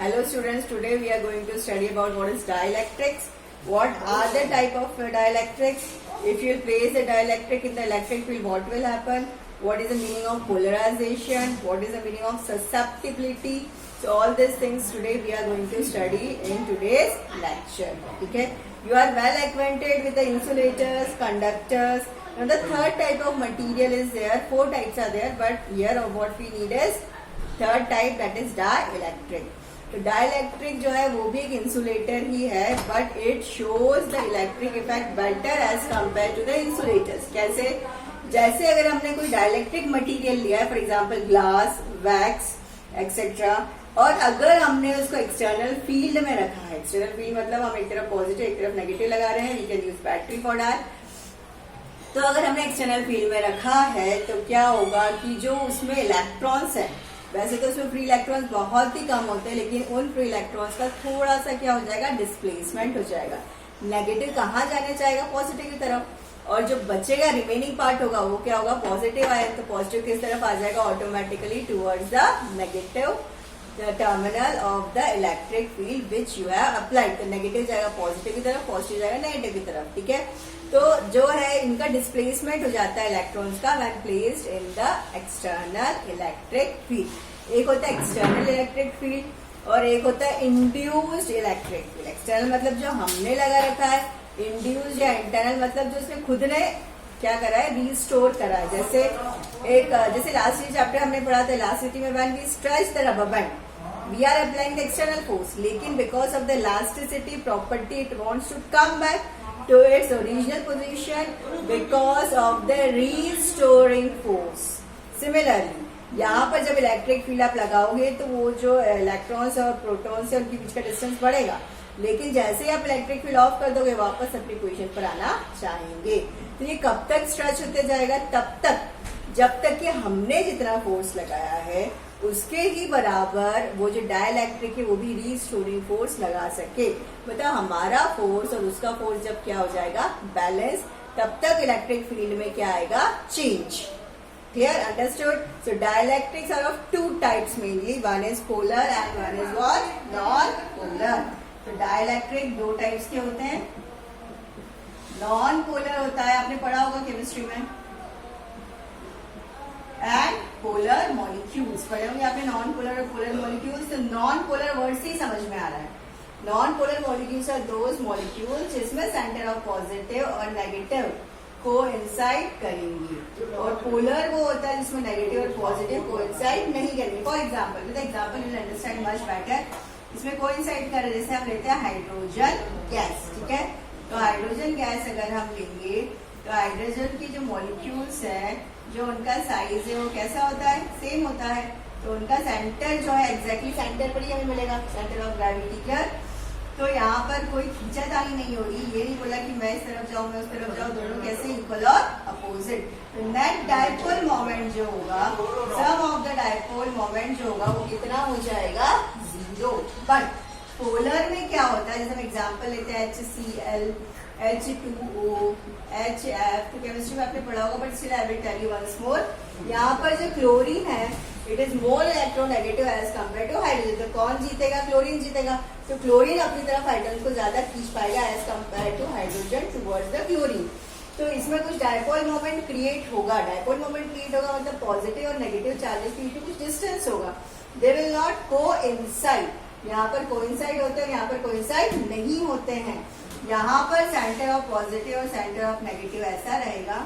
Hello students, today we are going to study about what is dielectrics. What are the type of dielectrics? If you place a dielectric in the electric field, what will happen? What is the meaning of polarization? What is the meaning of susceptibility? So all these things today we are going to study in today's lecture. Okay? You are well acquainted with the insulators, conductors. Now the third type of material is there. 4 types are there, but here what we need is third type, that is dielectric. तो dielectric जो है वो भी एक insulator ही है, but it shows the electric effect better as compare to the insulators. कैसे? जैसे अगर हमने कोई डाइलेक्ट्रिक मटेरियल लिया है, for example glass, wax etcetera, और अगर हमने उसको एक्सटर्नल फील्ड में रखा है, एक्सटर्नल फील्ड मतलब हम एक तरफ पॉजिटिव एक तरफ नेगेटिव लगा रहे हैं, we can use battery for that. तो अगर हमने एक्सटर्नल फील्ड में रखा है तो क्या होगा कि जो उसमें इलेक्ट्रॉन्स है, वैसे तो उसमें फ्री इलेक्ट्रॉन्स बहुत ही कम होते हैं, लेकिन उन फ्री इलेक्ट्रॉन्स का थोड़ा सा क्या हो जाएगा, डिस्प्लेसमेंट हो जाएगा. नेगेटिव कहाँ जाने चाहेगा, पॉजिटिव की तरफ, और जो बचेगा रिमेनिंग पार्ट होगा वो क्या होगा, पॉजिटिव आया, तो पॉजिटिव किस तरफ आ जाएगा, automatically towards the negative terminal of the electric field which you have applied. तो नेगेटिव जाएगा पॉजिटिव की तरफ, पॉजिटिव जाएगा नेगेटिव की तरफ. ठीक है, तो जो है इनका डिस्प्लेसमेंट हो जाता है इलेक्ट्रॉन्स का when placed in the external electric field. एक होता है एक्सटर्नल इलेक्ट्रिक फील्ड और एक होता है इंड्यूस्ड इलेक्ट्रिक फील्ड. एक्सटर्नल मतलब जो हमने लगा रखा है, इंड्यूस्ड या इंटरनल मतलब जो उसने खुद ने क्या करा है, रिस्टोर करा है. जैसे लास्ट चैप्टर हमने पढ़ा था, इलास्टिसिटी में when we stretch the rubber band we are applying the external force, लेकिन because of the elasticity property it wants to come back to its original position because of the restoring force. Similarly यहाँ पर जब electric field आप लगाओगे तो वो जो electrons और प्रोटॉन्स है उनके बीच का डिस्टेंस बढ़ेगा, लेकिन जैसे ही आप इलेक्ट्रिक फील्ड ऑफ कर दोगे वापस अपनी पोजीशन पर आना चाहेंगे. तो ये कब तक स्ट्रेच होते जाएगा, तब तक जब तक कि हमने जितना फोर्स लगाया है उसके ही बराबर वो जो डाइलेक्ट्रिक है वो भी रीस्टोरिंग फोर्स लगा सके. मतलब हमारा फोर्स और उसका फोर्स जब क्या हो जाएगा, बैलेंस, तब तक इलेक्ट्रिक फील्ड में क्या आएगा, change. Clear? Understood? So dielectrics are of 2 types mainly. One is polar and one is what? Non-polar. तो dielectric 2 types के होते हैं. Non-polar होता है, आपने पढ़ा होगा केमिस्ट्री में, एंड पोलर मॉलिक्यूल्स पढ़े होंगे आपने, नॉन पोलर और पोलर मॉलिक्यूल्स. तो नॉन पोलर वर्ड से ही समझ में आ रहा है. Non polar molecules are those molecules जिसमें सेंटर ऑफ पॉजिटिव और नेगेटिव कोइंसाइड करेंगी, और पोलर वो होता है जिसमें नेगेटिव और पॉजिटिव कोइंसाइड नहीं करेंगे. For example, with example you will understand much better. इसमें कोइंसाइड कर, जैसे हम लेते हैं हाइड्रोजन गैस. ठीक है, तो हाइड्रोजन गैस अगर हम लेंगे तो हाइड्रोजन की जो मॉलिक्यूल्स है, जो उनका साइज है वो कैसा होता है, सेम होता है. तो उनका सेंटर जो है एग्जैक्टली सेंटर पर ही हमें मिलेगा, सेंटर ऑफ ग्रेविटी. क्लियर? तो यहाँ पर कोई खींचातानी नहीं हो रही, ये नहीं बोला कि मैं इस तरफ जाऊं मैं उस तरफ जाऊं, दोनों कैसे इक्वल और अपोजिट. तो नेट डायपोल मोमेंट जो होगा, सम ऑफ द डायपोल मोमेंट जो होगा वो कितना हो जाएगा, 0. बट पोलर में क्या होता है, जैसे हम एग्जाम्पल लेते हैं HCl, H2O, HF, तो केमिस्ट्री में आपने पढ़ा होगा, but still I will tell you once more. यहाँ पर जो क्लोरीन है it is more electronegative as compare to hydrogen. तो कौन जीतेगा, क्लोरीन जीतेगा. तो क्लोरीन अपनी तरफ हाइड्रोजन को ज्यादा खींच पाएगा as compare to hydrogen towards the chlorine. तो इसमें कुछ डायपोल मोमेंट क्रिएट होगा. डायपोल मोमेंट क्रिएट होगा मतलब पॉजिटिव और नेगेटिव चार्जेस के बीच कुछ डिस्टेंस होगा. They will not coincide. यहाँ पर कोइंसाइड होते हैं, यहाँ पर कोइंसाइड नहीं होते हैं. यहाँ पर सेंटर ऑफ पॉजिटिव और सेंटर ऑफ नेगेटिव ऐसा रहेगा,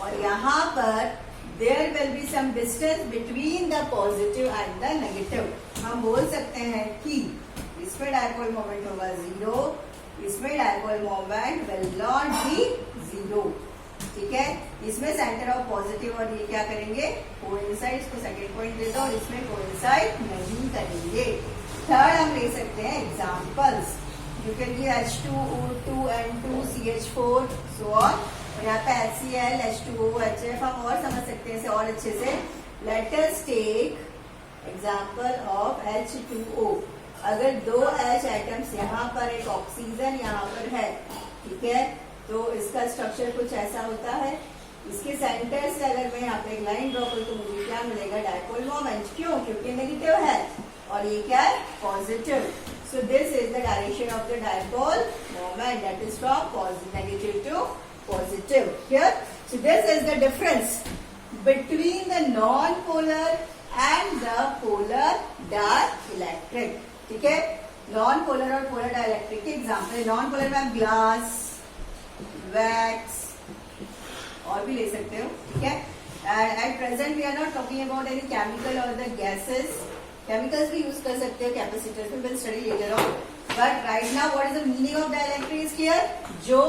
और यहाँ पर there will be some distance between the positive and the negative. हम बोल सकते हैं कि इसमें डायपोल मोमेंट होगा 0, इसमें dipole moment will not B 0. ठीक है, इसमें सेंटर ऑफ पॉजिटिव और ये क्या करेंगे, कोइंसाइड. इसको सेकंड पॉइंट देता हूँ, इसमें कोइंसाइड नहीं करेंगे. थर्ड हम ले सकते हैं examples. You can give H2O2N2 CH4 so on, और यहाँ पे HCl, H2O, HF हम और समझ सकते हैं और अच्छे से. Let us take example of H2O. अगर 2 H एटम्स यहाँ पर, एक ऑक्सीजन यहाँ पर है, ठीक है, तो इसका स्ट्रक्चर कुछ ऐसा होता है. इसके सेंटर से अगर मैं यहाँ पे एक लाइन ड्रॉ करूँ तो मुझे क्या मिलेगा, डायपोल मोमेंट. क्यों? क्योंकि नेगेटिव है. और ये क्या है, positive. So this is the direction of the dipole moment, that is from negative to positive. Clear? So this is the difference between the non polar and the polar dielectric. ठीक है, non polar और polar dielectric के example. Non polar में आप glass, wax और भी ले सकते हो. ठीक है, and at present we are not talking about any chemical और द गैसेस. केमिकल्स भी यूज कर सकते हो कैपेसिटर्स में, will study later on. But right now what is the meaning of dielectric is clear. जो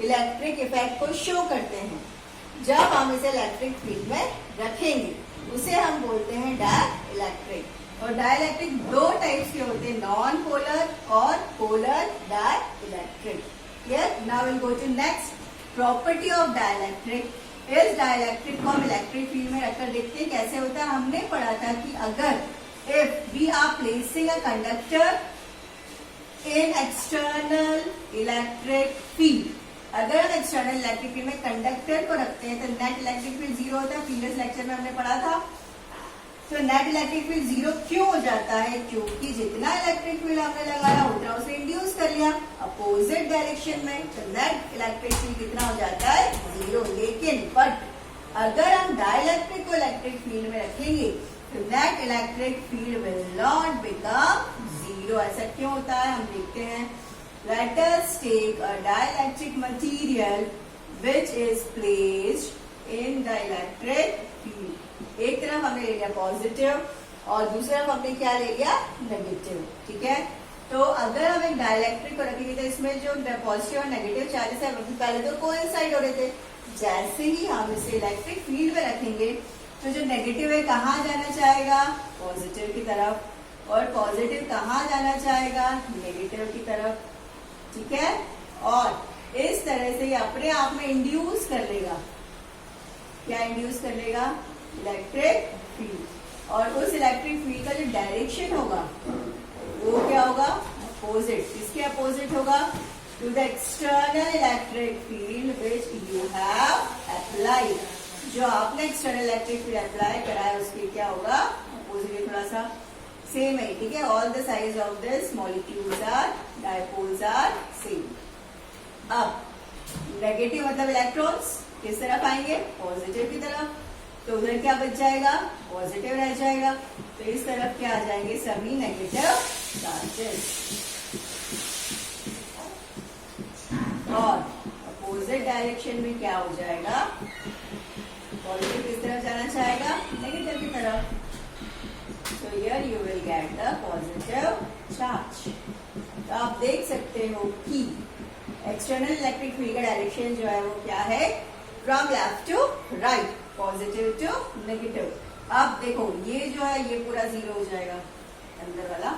इलेक्ट्रिक इफेक्ट को show करते हैं, जब हम इसे इलेक्ट्रिक फील्ड में रखेंगे उसे हम बोलते हैं डाइलेक्ट्रिक. और डाइलेक्ट्रिक दो टाइप्स के होते हैं, नॉन पोलर और polar dielectric. Clear? Now will go to next. Property of dielectric. इस डाइलेक्ट्रिक को हम इलेक्ट्रिक फील्ड में रखकर देखते हैं कैसे होता है. हमने पढ़ा था कि अगर if we are placing a conductor in external electric field, अगर हम एक्सटर्नल इलेक्ट्रिक फील्ड में कंडक्टर को रखते हैं तो नेट इलेक्ट्रिक फील्ड जीरो होता है. प्रीवियस लेक्चर में हमने पढ़ा था. तो नेट इलेक्ट्रिक फील्ड जीरो क्यों हो जाता है? क्योंकि जितना इलेक्ट्रिक फील्ड हमने लगाया उतना उसे इंड्यूस कर लिया अपोजिट डायरेक्शन में. तो नेट इलेक्ट्रिक फील्ड कितना हो जाता है? जीरो. लेकिन बट अगर हम डाइलेक्ट्रिक को इलेक्ट्रिक फील्ड में रखेंगे तो net electric field will not become zero. ऐसा क्यों होता है? हम देखते हैं. Let us take a dielectric material which is placed in the electric field. एक तरफ हमने ले लिया पॉजिटिव और दूसरी तरफ हमने क्या ले लिया? नेगेटिव. ठीक है, तो अगर हम एक डाइलेक्ट्रिक को रखेंगे तो इसमें जो पॉजिटिव और नेगेटिव चार्जेस है पहले तो कोइंसाइड हो रहे थे. जैसे ही हम इसे इलेक्ट्रिक फील्ड में रखेंगे तो जो नेगेटिव है कहाँ जाना चाहेगा? पॉजिटिव की तरफ. और पॉजिटिव कहाँ जाना चाहेगा? नेगेटिव की तरफ. ठीक है, और इस तरह से ये अपने आप में इंड्यूस कर लेगा. क्या इंड्यूस कर लेगा? Electric field. और उस इलेक्ट्रिक फील्ड का जो डायरेक्शन होगा वो क्या होगा? अपोजिट. किसके अपोजिट होगा? To the external electric field which you have applied. जो आपने एक्सटर्नल इलेक्ट्रिक फील्ड अप्लाई करा है उसके क्या होगा? अपोजिट. थोड़ा सा सेम है. ठीक है, all the size of this molecules are dipoles are same. अब नेगेटिव मतलब इलेक्ट्रॉन्स किस तरफ आएंगे? पॉजिटिव की तरफ. तो उधर क्या बच जाएगा? पॉजिटिव रह जाएगा. तो इस तरफ क्या आ जाएंगे? सभी नेगेटिव चार्जेस. और अपोजिट डायरेक्शन में क्या हो जाएगा? पॉजिटिव किस तरफ जाना चाहेगा? नेगेटिव की तरफ. So here you will get the positive charge. तो आप देख सकते हो कि एक्सटर्नल इलेक्ट्रिक फील्ड का डायरेक्शन जो है वो क्या है? From left to right, positive to negative. अब देखो ये जो है ये पूरा जीरो हो जाएगा, अंदर वाला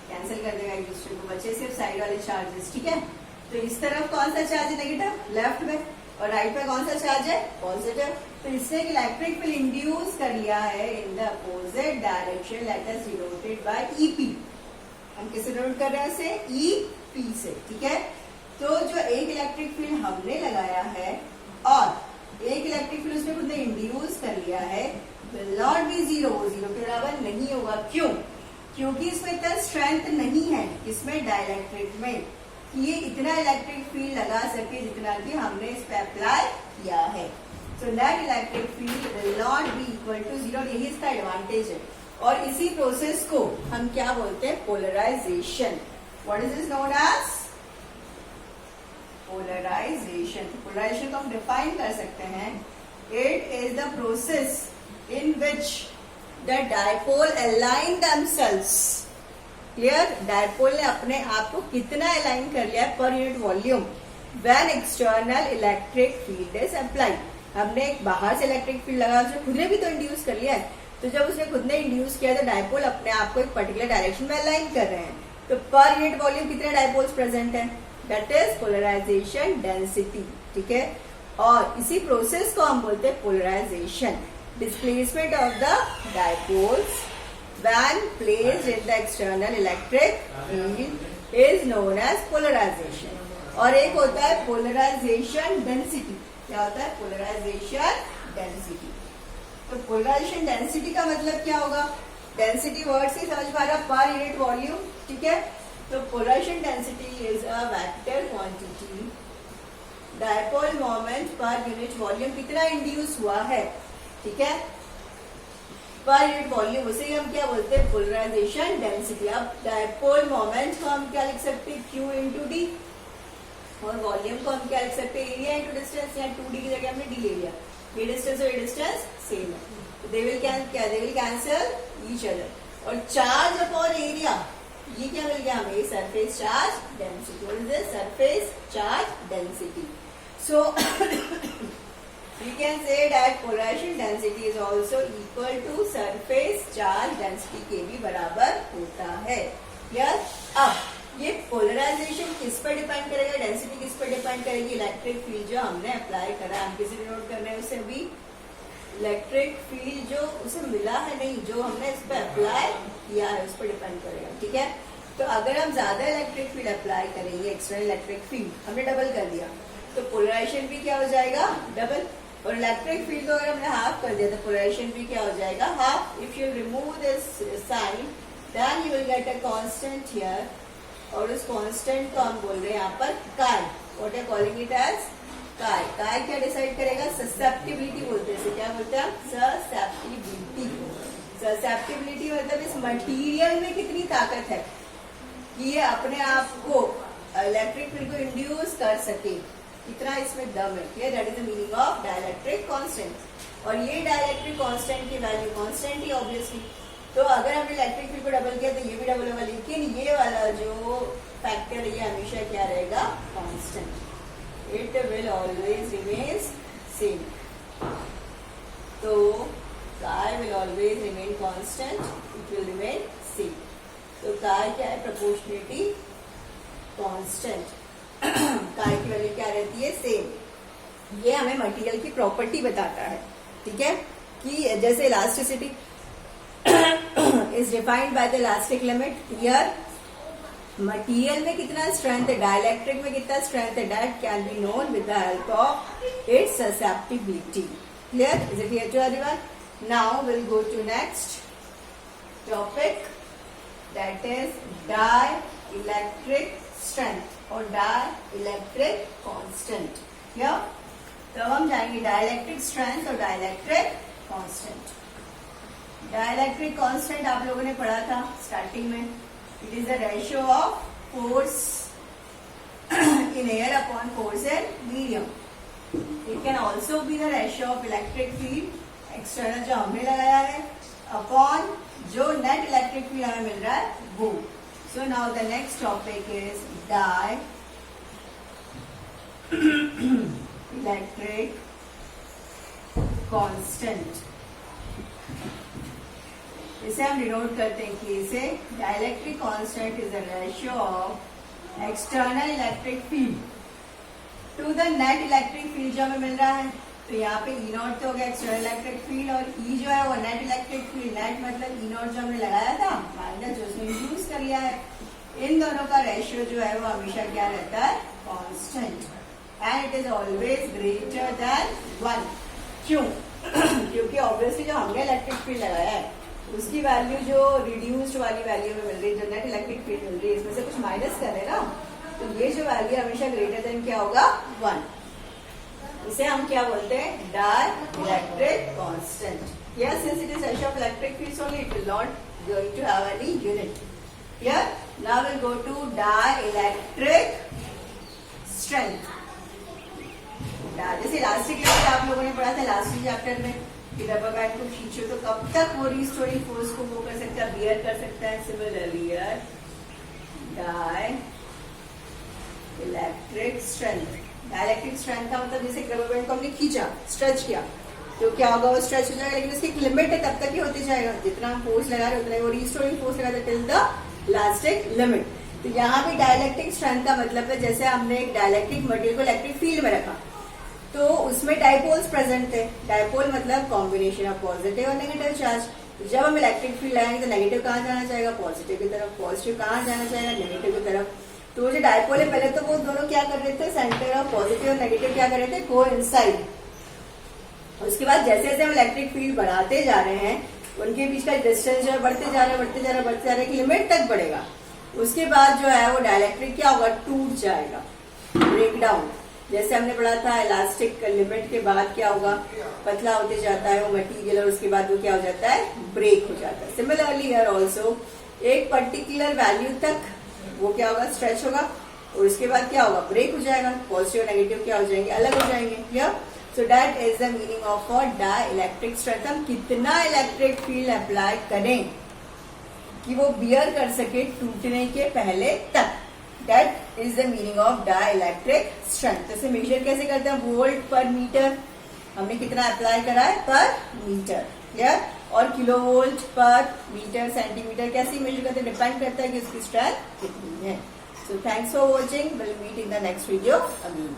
कैंसिल कर देगा एक दूसरे को, बचे सिर्फ साइड वाले चार्जेस. ठीक है, तो इस तरफ कौन सा चार्ज है? नेगेटिव लेफ्ट में. और राइट में कौन सा चार्ज है? पॉजिटिव. तो इसने इलेक्ट्रिक फील्ड इंड्यूस कर लिया है in the opposite direction. Let us denote it by EP. हम किससे डिनोट कर रहे हैं इसे? ईपी से. ठीक है, तो जो एक इलेक्ट्रिक फील्ड हमने लगाया है और एक इलेक्ट्रिक फील्ड उसने खुद ने इंड्यूस कर लिया है will not B zero. Zero के बराबर नहीं होगा. क्यों? क्योंकि इसमें इतना स्ट्रेंथ नहीं है इसमें डाइलेक्ट्रिक में कि ये इतना इलेक्ट्रिक फील्ड लगा सके जितना कि हमने इस पे अप्लाई किया है. So that electric field will not be equal to zero. यही इसका एडवांटेज है. और इसी प्रोसेस को हम क्या बोलते हैं? Polarisation. What is this known as? Polarisation. Polarisation को हम डिफाइन कर सकते हैं. It is the process in which the dipole align themselves. Clear? Dipole ने अपने आप को कितना अलाइन कर लिया per unit volume when external electric field is applied. हमने एक बाहर से इलेक्ट्रिक फील्ड लगा, उसने खुद ने भी तो इंड्यूस कर लिया है. तो जब उसने खुद ने इंड्यूस किया तो डायपोल अपने आप को एक पर्टिकुलर डायरेक्शन में अलाइन कर रहे हैं. तो पर यूनिट वॉल्यूम कितने डायपोल्स प्रेजेंट हैं? That is polarisation density. ठीक है, और इसी प्रोसेस को हम बोलते हैं polarisation. Displacement of the dipoles when placed in the external electric field is known as polarization. और एक होता है polarization density. क्या होता है? polarization density. तो polarization density का मतलब क्या होगा? डेंसिटी वर्ड से समझ पा रहा, पर यूनिट वॉल्यूम, ठीक है। तो polarization density is a vector quantity, dipole moment पर यूनिट वॉल्यूम कितना इंड्यूस हुआ है, ठीक है, पर यूनिट वॉल्यूम, उसे हम क्या बोलते हैं, पोलराइजेशन डेंसिटी। अब डायपोल मोमेंट को हम क्या लिख सकते हैं, Q इंटू डी, और वॉल्यूम को हम क्या लिख सकते हैं, एरिया इंटू डिस्टेंस, या 2D की जगह हमने डी ले लिया, ये डिस्टेंस और ये डिस्टेंस सेम है, they will cancel each other. और चार्ज अपॉन एरिया, ये क्या मिल गया हमें, surface charge density, what is this, surface charge density. So we can say that polarization density is also equal to surface charge density के भी बराबर होता है। यस, अब ये पोलराइजेशन किस पर डिपेंड करेगा, डेंसिटी किस पर डिपेंड करेगी, इलेक्ट्रिक फील्ड जो हमने अप्लाई करा, हम किसी ने नोट करना है उसे भी, इलेक्ट्रिक फील्ड जो उसे मिला है नहीं, जो हमने इस पर अप्लाई किया है उस पर डिपेंड करेगा, ठीक है। तो अगर हम ज्यादा इलेक्ट्रिक फील्ड अप्लाई करेंगे, एक्सटर्नल इलेक्ट्रिक फील्ड हमने डबल कर दिया, तो पोलराइजेशन भी क्या हो जाएगा, डबल। और इलेक्ट्रिक फील्ड को अगर हमने हाफ कर दिया तो पोलराइजेशन भी क्या हो जाएगा, half. If you remove this sign then you will get a constant here, और उस कांस्टेंट को हम बोल रहे हैं यहाँ पर chi, what are calling it as chi. Chi क्या डिसाइड करेगा, ससेप्टिबिलिटी बोलते हैं इसे, क्या बोलते हैं हम, ससेप्टिबिलिटी। ससेप्टिबिलिटी मतलब इस मटेरियल में कितनी ताकत है कि ये अपने आप को इलेक्ट्रिक फील्ड को इंड्यूस कर सके, इतना इसमें दम है, clear, that is the meaning of dielectric constant. और ये डाइलेक्ट्रिक कांस्टेंट की वैल्यू कांस्टेंट ही ऑब्वियसली, तो अगर हमने इलेक्ट्रिक फील्ड को डबल किया तो ये भी डबल होगा, लेकिन ये वाला जो फैक्टर है ये हमेशा क्या रहेगा, constant, it will always remains same. तो काय will always remain constant, it will remain same. तो काय क्या है, प्रोपोर्शनलिटी कांस्टेंट, काय की वैल्यू क्या रहती है, सेम। ये हमें मटेरियल की प्रॉपर्टी बताता है, ठीक है, कि जैसे elasticity is defined by the elastic limit, here material में कितना स्ट्रेंथ है, डाइलेक्ट्रिक में कितना स्ट्रेंथ है, that can be known with the help of its susceptibility. Clear, is it clear to everyone? Now will go to next topic, that is dielectric strength और dielectric constant. क्या, तो हम जाएंगे dielectric strength और dielectric constant. Dielectric constant आप लोगों ने पढ़ा था स्टार्टिंग में, it is the ratio of force in air upon force in medium. It can also be the ratio of electric field external जो हमने लगाया है अपॉन जो नेट इलेक्ट्रिक फील्ड हमें मिल रहा है वो। So now the next topic is dielectric constant। इसे हम डिनोट करते हैं कि इसे dielectric constant is the ratio of external electric field to the net electric field जो हमें मिल रहा है। तो यहाँ पे ई नॉट तो हो गया एक्सटर्नल इलेक्ट्रिक फील्ड, और ई जो है वो नेट इलेक्ट्रिक फील्ड, नेट मतलब ई नॉट जो हमने लगाया था माइनस जो उसने यूज कर लिया है। इन दोनों का रेशियो जो है वो हमेशा क्या रहता है, constant, and it is always greater than 1। क्यों? क्योंकि ऑब्वियसली जो हमने इलेक्ट्रिक फील्ड लगाया है उसकी वैल्यू जो रिड्यूस्ड वाली वैल्यू में मिल रही है, जो नेट इलेक्ट्रिक फील्ड मिल रही है, इसमें से कुछ माइनस कर रहे ना, तो ये जो वैल्यू हमेशा ग्रेटर देन क्या होगा, 1। इसे हम क्या बोलते हैं, dielectric constant. Yes, since it is ratio of electric fields only, it will not going to have any unit. Here, now we'll go to dielectric strength. जैसे इलास्टिक लिमिट आप लोगों ने पढ़ा था लास्ट चैप्टर में कि रबर बैंड को खींचो तो कब तक वो रिस्टोरिंग फोर्स को वो कर सकता है, बियर कर सकता है। Similarly dielectric strength, dielectric strength का मतलब जैसे रबर बैंड को हमने खींचा, स्ट्रेच किया, तो क्या होगा, वो स्ट्रेच हो जाएगा, लेकिन उसकी एक लिमिट है, तब तक ही होते जाएगा, जितना हम फोर्स लगा रहे उतना ही वो रिस्टोरिंग फोर्स लगा देते टिल द इलास्टिक लिमिट। तो यहाँ भी डाइलेक्ट्रिक स्ट्रेंथ का मतलब है जैसे हमने एक डाइलेक्ट्रिक मटेरियल को इलेक्ट्रिक फील्ड में रखा तो उसमें डाइपोल्स प्रेजेंट थे। डाइपोल मतलब कॉम्बिनेशन ऑफ पॉजिटिव और नेगेटिव चार्ज। तो जब हम इलेक्ट्रिक फील्ड लगाएंगे तो नेगेटिव कहाँ जाना चाहेगा, पॉजिटिव की तरफ, पॉजिटिव कहाँ जाना चाहेगा, नेगेटिव की तरफ। तो जो डाइपोल है पहले तो वो दोनों क्या कर रहे थे, सेंटर ऑफ पॉजिटिव और नेगेटिव क्या कर रहे थे, को इंसाइड। उसके बाद जैसे जैसे हम इलेक्ट्रिक फील्ड बढ़ाते जा रहे हैं उनके बीच का डिस्टेंस जो है बढ़ते जा रहा है, एक लिमिट तक बढ़ेगा। उसके बाद जो है वो डाइलेक्ट्रिक क्या होगा, टूट जाएगा, ब्रेक डाउन। जैसे हमने पढ़ा था इलास्टिक लिमिट के बाद क्या होगा, पतला होते जाता है वो मटेरियल, और उसके बाद वो क्या हो जाता है, ब्रेक हो जाता है। सिमिलरली हियर ऑल्सो एक पर्टिकुलर वैल्यू तक वो क्या होगा, स्ट्रेच होगा, और उसके बाद क्या होगा, ब्रेक हो जाएगा। पॉजिटिव और नेगेटिव क्या हो जाएंगे, अलग हो जाएंगे। Clear? So that is the meaning of a dielectric strength. हम कितना इलेक्ट्रिक फील्ड अप्लाई करें कि वो बियर कर सके टूटने के पहले तक, that is the meaning of dielectric strength. जैसे मेजर कैसे करते हैं, वोल्ट पर मीटर, हमने कितना अप्लाई करा है पर मीटर। क्लियर? और किलो वोल्ट पर मीटर सेंटीमीटर कैसे मेजर करते हैं, डिपेंड करता है कि उसकी स्ट्रेंथ कितनी है। So thanks for watching, will meet in the next video again.